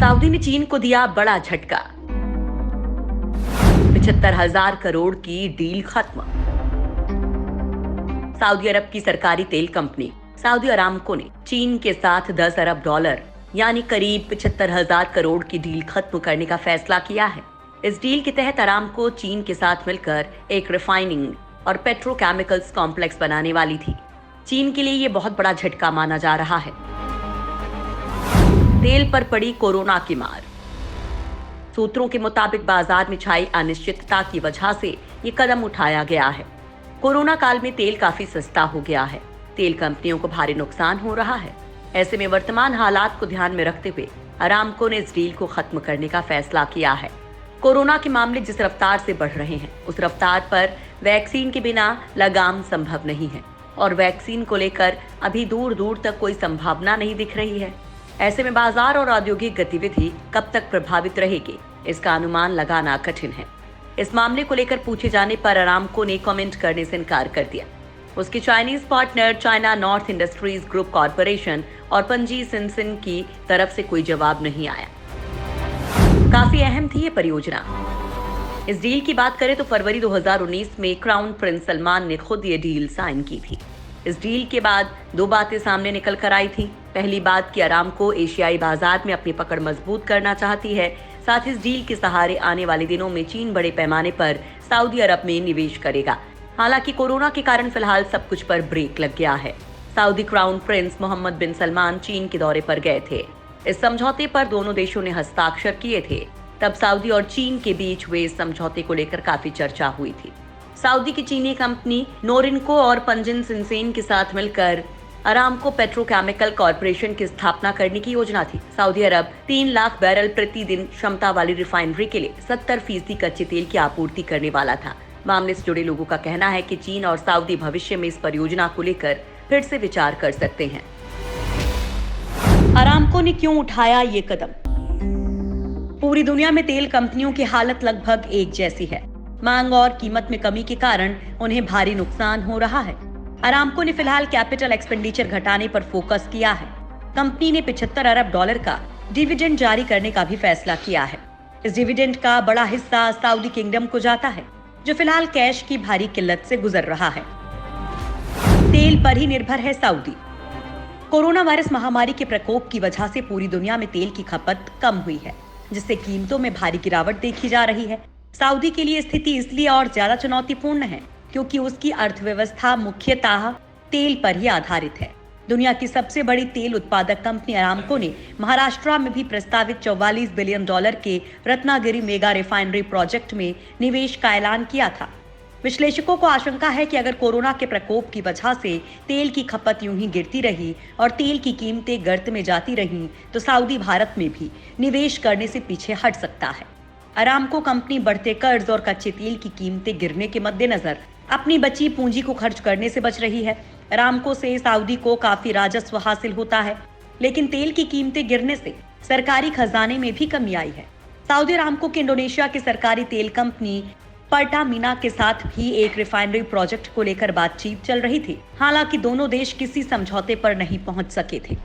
Saudi ने चीन को दिया बड़ा झटका। 75,000 करोड़ की डील खत्म। सऊदी अरब की सरकारी तेल कंपनी सऊदी अरामको ने चीन के साथ 10 अरब डॉलर यानी करीब 75,000 करोड़ की डील खत्म करने का फैसला किया है। इस डील के तहत अरामको चीन के साथ मिलकर एक रिफाइनिंग और पेट्रोकेमिकल्स कॉम्प्लेक्स बनाने वाली थी। चीन के लिए ये बहुत बड़ा झटका माना जा रहा है। तेल पर पड़ी कोरोना की मार। सूत्रों के मुताबिक बाजार में छाई अनिश्चितता की वजह से ये कदम उठाया गया है। कोरोना काल में तेल काफी सस्ता हो गया है। तेल कंपनियों को भारी नुकसान हो रहा है। ऐसे में वर्तमान हालात को ध्यान में रखते हुए अरामको ने इस डील को खत्म करने का फैसला किया है। कोरोना के मामले जिस रफ्तार से बढ़ रहे हैं, उस रफ्तार पर वैक्सीन के बिना लगाम संभव नहीं है और वैक्सीन को लेकर अभी दूर दूर तक कोई संभावना नहीं दिख रही है। ऐसे में बाजार और औद्योगिक गतिविधि कब तक प्रभावित रहेगी, इसका अनुमान लगाना कठिन है। इस मामले को लेकर पूछे जाने पर अरामको ने कमेंट करने से इनकार कर दिया। उसके Chinese partner China north industries group corporation और पंजी सिनसिन की तरफ से कोई जवाब नहीं आया। काफी अहम थी ये परियोजना। इस डील की बात करें तो फरवरी 2019 में क्राउन प्रिंस सलमान ने खुद ये डील साइन की थी। इस डील के बाद दो बातें सामने निकल कर आई थी। पहली बात कि अरामको एशियाई बाजार में अपनी पकड़ मजबूत करना चाहती है। साथ ही इस डील के सहारे आने वाले दिनों में चीन बड़े पैमाने पर सऊदी अरब में निवेश करेगा। हालांकि कोरोना के कारण फिलहाल सब कुछ पर ब्रेक लग गया है। सऊदी क्राउन प्रिंस मोहम्मद बिन सलमान चीन के दौरे पर गए थे। इस समझौते पर दोनों देशों ने हस्ताक्षर किए थे। तब सऊदी और चीन के बीच हुए इस समझौते को लेकर काफी चर्चा हुई थी। सऊदी की चीनी कंपनी नोरिनको और पंजिन सिनसेन के साथ मिलकर अरामको पेट्रोकेमिकल कॉरपोरेशन की स्थापना करने की योजना थी। सऊदी अरब 3 लाख बैरल प्रतिदिन क्षमता वाली रिफाइनरी के लिए 70% कच्चे तेल की आपूर्ति करने वाला था। मामले से जुड़े लोगों का कहना है कि चीन और सऊदी भविष्य में इस परियोजना को लेकर फिर से विचार कर सकते हैं। अरामको ने क्यों उठाया ये कदम? पूरी दुनिया में तेल कंपनियों की हालत लगभग एक जैसी है। मांग और कीमत में कमी के कारण उन्हें भारी नुकसान हो रहा है। अरामको ने फिलहाल कैपिटल एक्सपेंडिचर घटाने पर फोकस किया है। कंपनी ने 75 अरब डॉलर का डिविडेंड जारी करने का भी फैसला किया है। इस डिविडेंड का बड़ा हिस्सा सऊदी किंगडम को जाता है, जो फिलहाल कैश की भारी किल्लत से गुजर रहा है। तेल पर ही निर्भर है सऊदी। कोरोना वायरस महामारी के प्रकोप की वजह से पूरी दुनिया में तेल की खपत कम हुई है, जिससे कीमतों में भारी गिरावट देखी जा रही है। सऊदी के लिए स्थिति इसलिए और ज्यादा चुनौतीपूर्ण है क्योंकि उसकी अर्थव्यवस्था मुख्यतः तेल पर ही आधारित है। दुनिया की सबसे बड़ी तेल उत्पादक कंपनी अरामको ने महाराष्ट्र में भी प्रस्तावित 44 बिलियन डॉलर के रत्नागिरी मेगा रिफाइनरी प्रोजेक्ट में निवेश का ऐलान किया था। विश्लेषकों को आशंका है कि अगर कोरोना के प्रकोप की वजह से तेल की खपत यूं ही गिरती रही और तेल की कीमतें गर्त में जाती रहीं, तो सऊदी भारत में भी निवेश करने से पीछे हट सकता है। अरामको कंपनी बढ़ते कर्ज और कच्चे तेल की कीमतें गिरने के मद्देनजर अपनी बची पूंजी को खर्च करने से बच रही है। अरामको से सऊदी को काफी राजस्व हासिल होता है, लेकिन तेल की कीमतें गिरने से सरकारी खजाने में भी कमी आई है। सऊदी अरामको की इंडोनेशिया की सरकारी तेल कंपनी पर्टामीना के साथ भी एक रिफाइनरी प्रोजेक्ट को लेकर बातचीत चल रही थी। हालांकि दोनों देश किसी समझौते पर नहीं पहुंच सके थे।